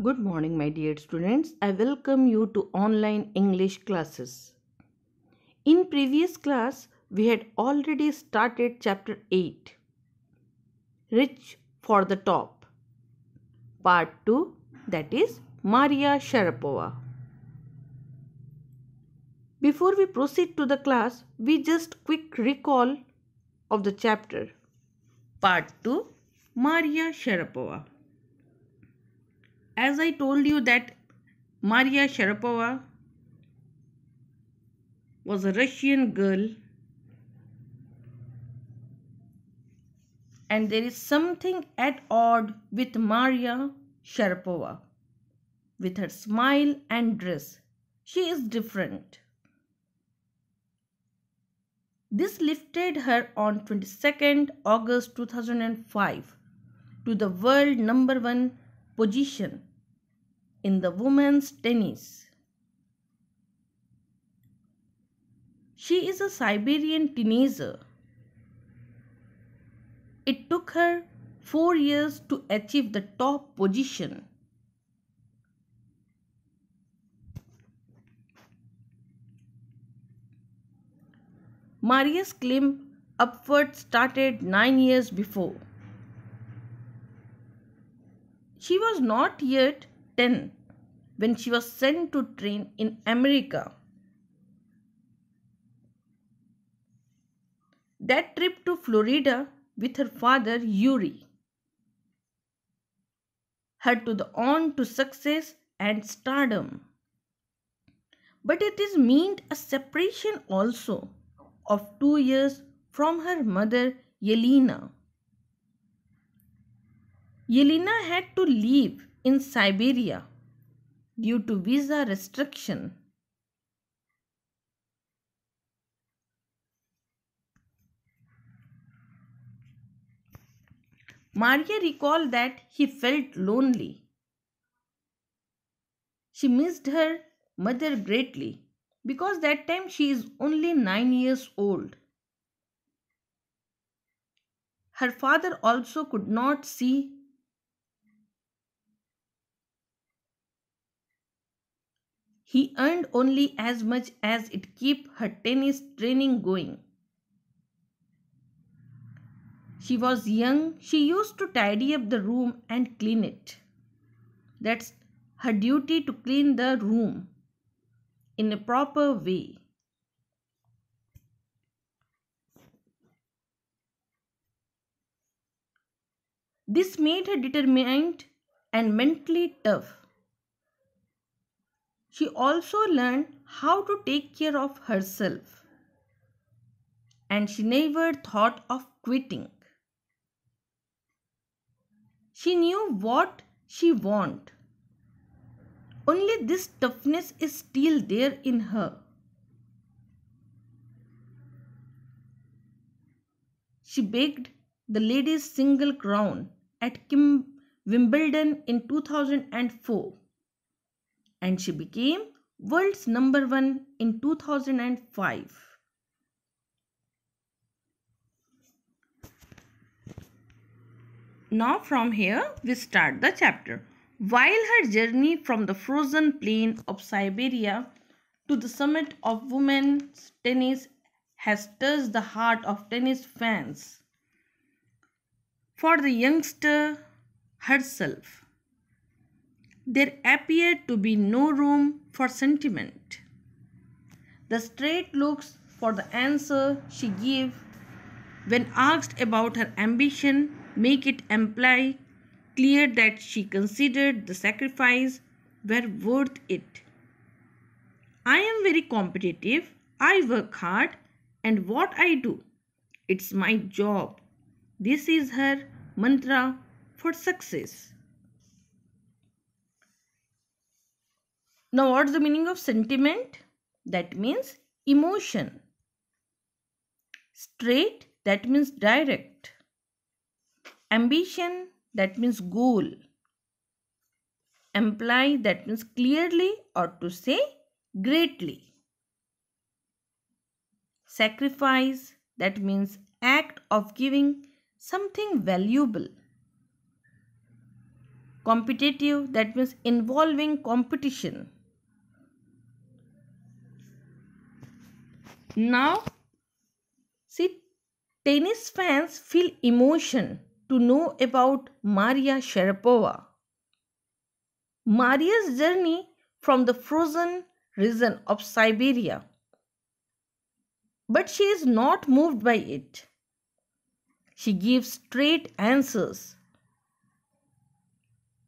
Good morning, my dear students. I welcome you to online English classes. In previous class, we had already started chapter 8, Rich for the Top, part 2, that is Maria Sharapova. Before we proceed to the class, we just quick recall of the chapter. Part 2, Maria Sharapova. As I told you that Maria Sharapova was a Russian girl, and there is something at odd with Maria Sharapova. With her smile and dress, she is different. This lifted her on 22nd August 2005 to the world number 1 position in the women's tennis. She is a Siberian teenager. It took her 4 years to achieve the top position. Maria's climb upward started 9 years before. She was not yet 10 when she was sent to train in America. That trip to Florida with her father Yuri, her to the on to success and stardom. But it is meant a separation also of 2 years from her mother Yelena. Yelena had to live in Siberia due to visa restriction. Maria recalled that he felt lonely. She missed her mother greatly because that time she is only 9 years old. Her father also could not see. He earned only as much as it kept her tennis training going. She was young, she used to tidy up the room and clean it. That's her duty, to clean the room in a proper way. This made her determined and mentally tough. She also learned how to take care of herself, and she never thought of quitting. She knew what she wanted. Only this toughness is still there in her. She begged the ladies' single crown at Wimbledon in 2004, and she became world's number 1 in 2005. Now from here we start the chapter. While her journey from the frozen plain of Siberia to the summit of women's tennis has touched the heart of tennis fans, for the youngster herself, there appeared to be no room for sentiment. The straight looks for the answer she gave when asked about her ambition make it imply clear that she considered the sacrifice were worth it. I am very competitive, I work hard, and what I do, it's my job. This is her mantra for success. Now, what's the meaning of sentiment? That means emotion. Straight, that means direct. Ambition, that means goal. Imply, that means clearly, or to say greatly. Sacrifice, that means act of giving something valuable. Competitive, that means involving competition. Now, see, tennis fans feel emotion to know about Maria Sharapova. Maria's journey from the frozen region of Siberia. But she is not moved by it. She gives straight answers.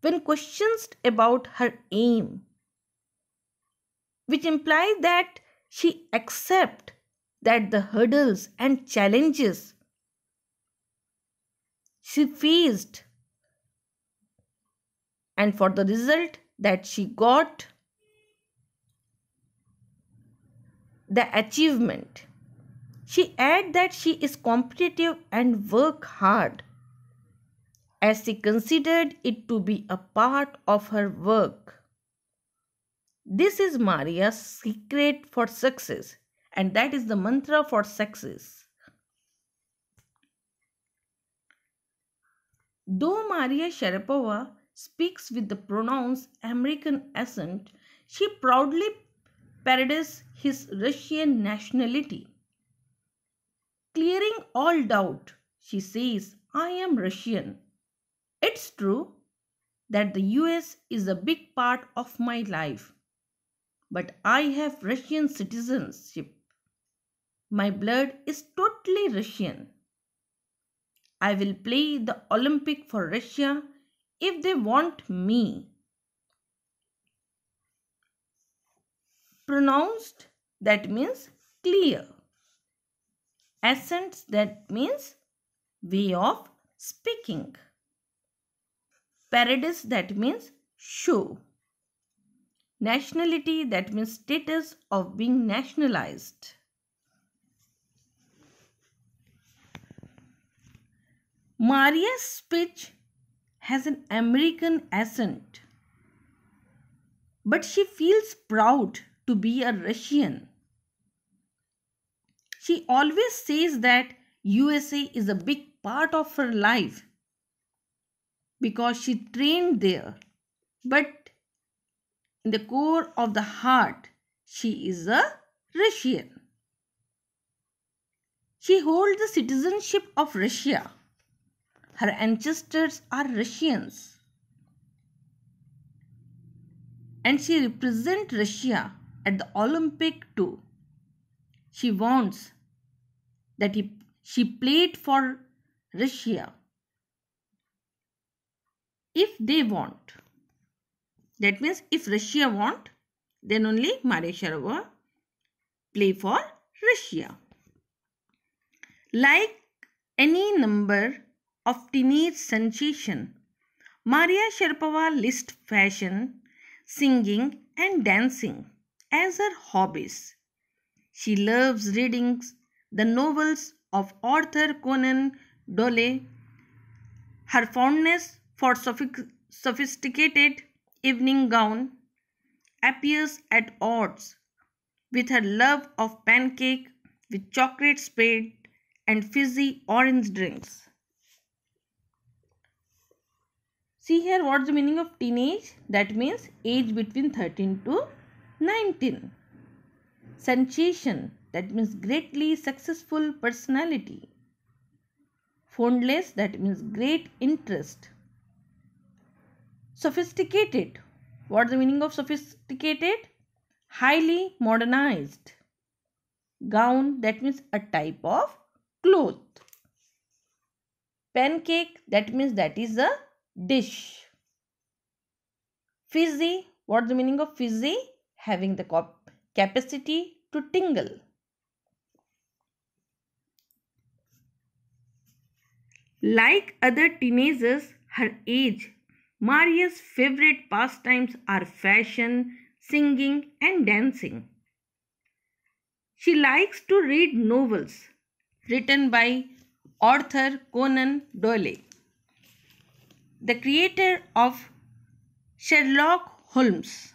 When questioned about her aim, which implies that she accepts that the hurdles and challenges she faced and for the result that she got the achievement. She adds that she is competitive and work hard as she considered it to be a part of her work. This is Maria's secret for success, and that is the mantra for success. Though Maria Sharapova speaks with the pronounced American accent, she proudly parades his Russian nationality. Clearing all doubt, she says, I am Russian. It's true that the US is a big part of my life, but I have Russian citizenship. My blood is totally Russian. I will play the Olympic for Russia if they want me. Pronounced, that means clear. Accents, that means way of speaking. Parades, that means show. Nationality, that means status of being nationalized. Maria's speech has an American accent, but she feels proud to be a Russian. She always says that USA is a big part of her life because she trained there, but in the core of the heart, she is a Russian. She holds the citizenship of Russia. Her ancestors are Russians. And she represents Russia at the Olympic too. She wants that she played for Russia if they want. That means if Russia want, then only Maria Sharapova play for Russia. Like any number of teenage sensation, Maria Sharapova lists fashion, singing and dancing as her hobbies. She loves reading the novels of Arthur Conan Doyle. Her fondness for sophisticated evening gown appears at odds with her love of pancake with chocolate spread and fizzy orange drinks. See here what's the meaning of teenage? That means age between 13 to 19. Sensation, that means greatly successful personality. Fondness, that means great interest. Sophisticated, what's the meaning of sophisticated? Highly modernized. Gown, that means a type of cloth. Pancake, that means that is a dish. Fizzy, what's the meaning of fizzy? Having the capacity to tingle. Like other teenagers her age, Maria's favorite pastimes are fashion, singing and dancing. She likes to read novels written by Arthur Conan Doyle, the creator of Sherlock Holmes.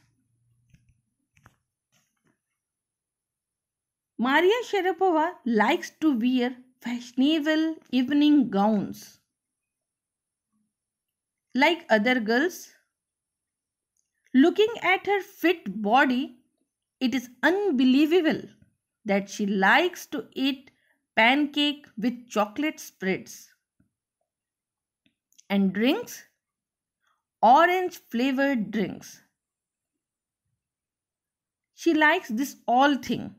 Maria Sharapova likes to wear fashionable evening gowns. like other girls. Looking at her fit body, it is unbelievable that she likes to eat pancake with chocolate spreads and drinks orange flavored drinks. She likes this all thing,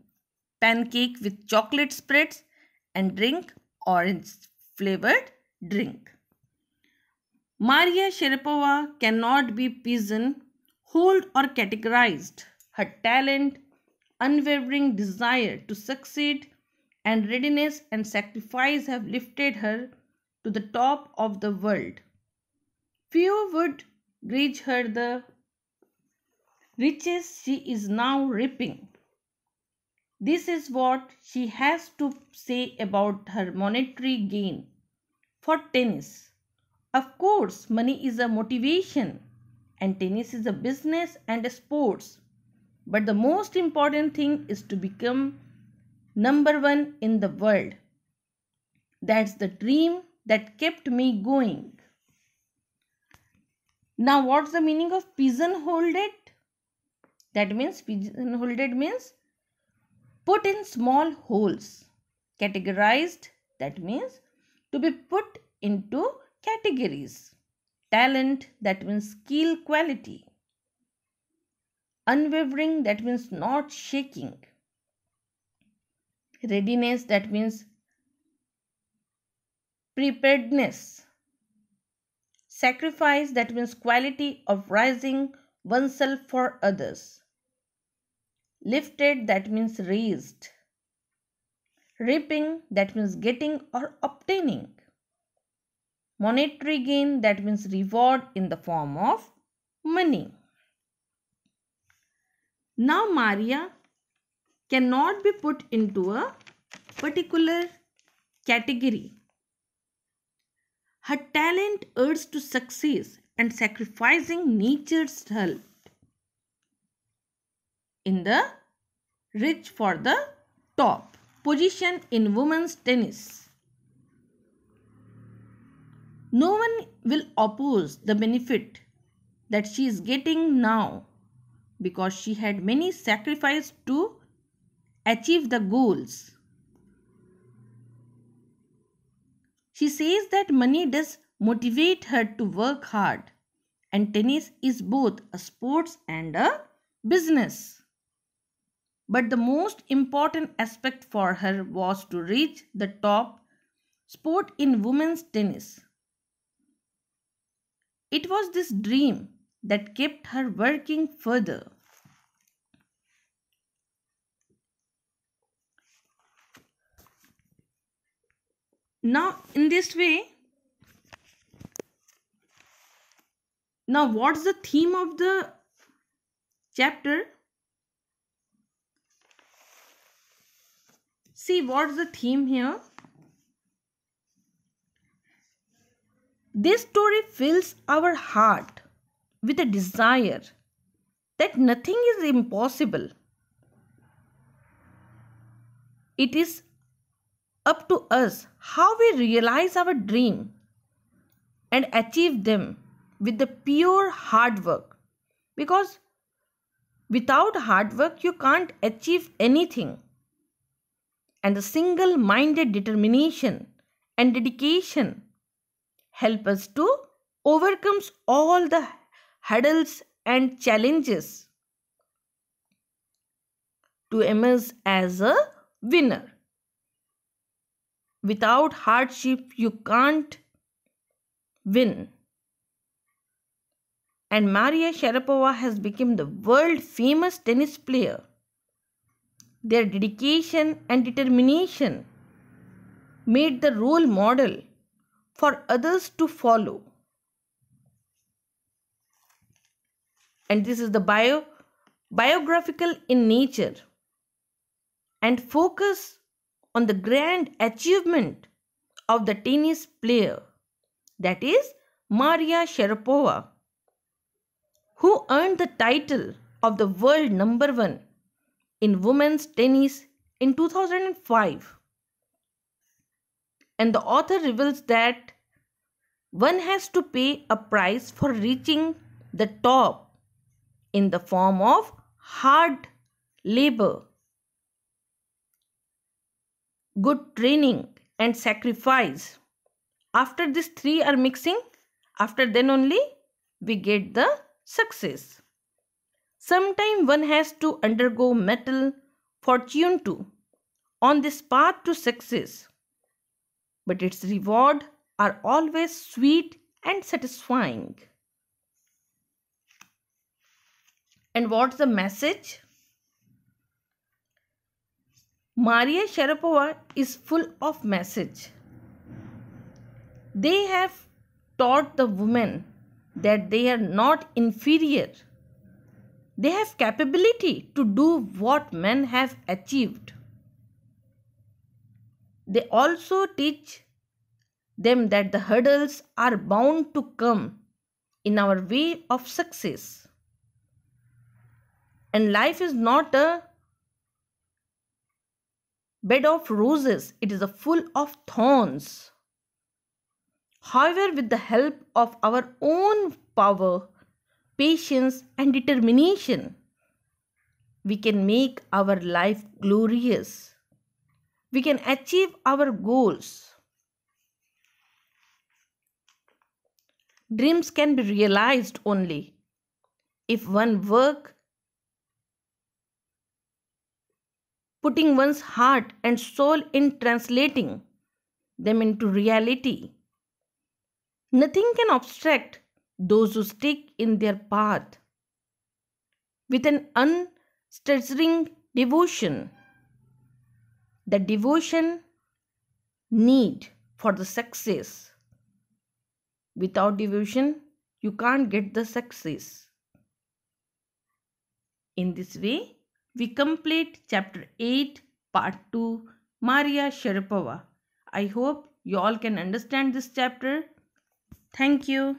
pancake with chocolate spreads and drink orange flavored drink. Maria Sharapova cannot be pigeonholed or categorized. Her talent, unwavering desire to succeed, and readiness and sacrifice have lifted her to the top of the world. Few would grudge her the riches she is now reaping. This is what she has to say about her monetary gain for tennis. Of course, money is a motivation and tennis is a business and a sports. But the most important thing is to become number one in the world. That's the dream that kept me going. Now, what's the meaning of pigeonholed? That means pigeonholed means put in small holes. Categorized, that means to be put into categories. Talent, that means skill, quality. Unwavering, that means not shaking. Readiness, that means preparedness. Sacrifice, that means quality of rising oneself for others. Lifted, that means raised. Reaping, that means getting or obtaining. Monetary gain, that means reward in the form of money. Now Maria cannot be put into a particular category. Her talent urges to success and sacrificing nature's help in the reach for the top position in women's tennis. No one will oppose the benefit that she is getting now because she had many sacrifices to achieve the goals. She says that money does motivate her to work hard and tennis is both a sports and a business. But the most important aspect for her was to reach the top sport in women's tennis. It was this dream that kept her working further. Now, in this way, now what's the theme of the chapter? See, what's the theme here? This story fills our heart with a desire that nothing is impossible. It is up to us how we realize our dream and achieve them with the pure hard work. Because without hard work, you can't achieve anything. And the single-minded determination and dedication help us to overcome all the hurdles and challenges to emerge as a winner. Without hardship, you can't win. And Maria Sharapova has become the world famous tennis player. Their dedication and determination made the role model for others to follow. And this is the biographical in nature and focus on the grand achievement of the tennis player, that is Maria Sharapova, who earned the title of the world number one in women's tennis in 2005. And the author reveals that one has to pay a price for reaching the top in the form of hard labor, good training, and sacrifice. After these three are mixing, after then only we get the success. Sometimes one has to undergo metal fortune too on this path to success, but its reward are always sweet and satisfying. And what's the message? Maria Sharapova is full of message. They have taught the women that they are not inferior. They have capability to do what men have achieved. They also teach them that the hurdles are bound to come in our way of success. And life is not a bed of roses, it is a full of thorns. However, with the help of our own power, patience, and determination, we can make our life glorious. We can achieve our goals. Dreams can be realized only if one work putting one's heart and soul in translating them into reality. Nothing can obstruct those who stick in their path with an unstuttering devotion. The devotion need for the success. Without devotion, you can't get the success. In this way, we complete chapter 8, part 2, Maria Sharapova. I hope you all can understand this chapter. Thank you.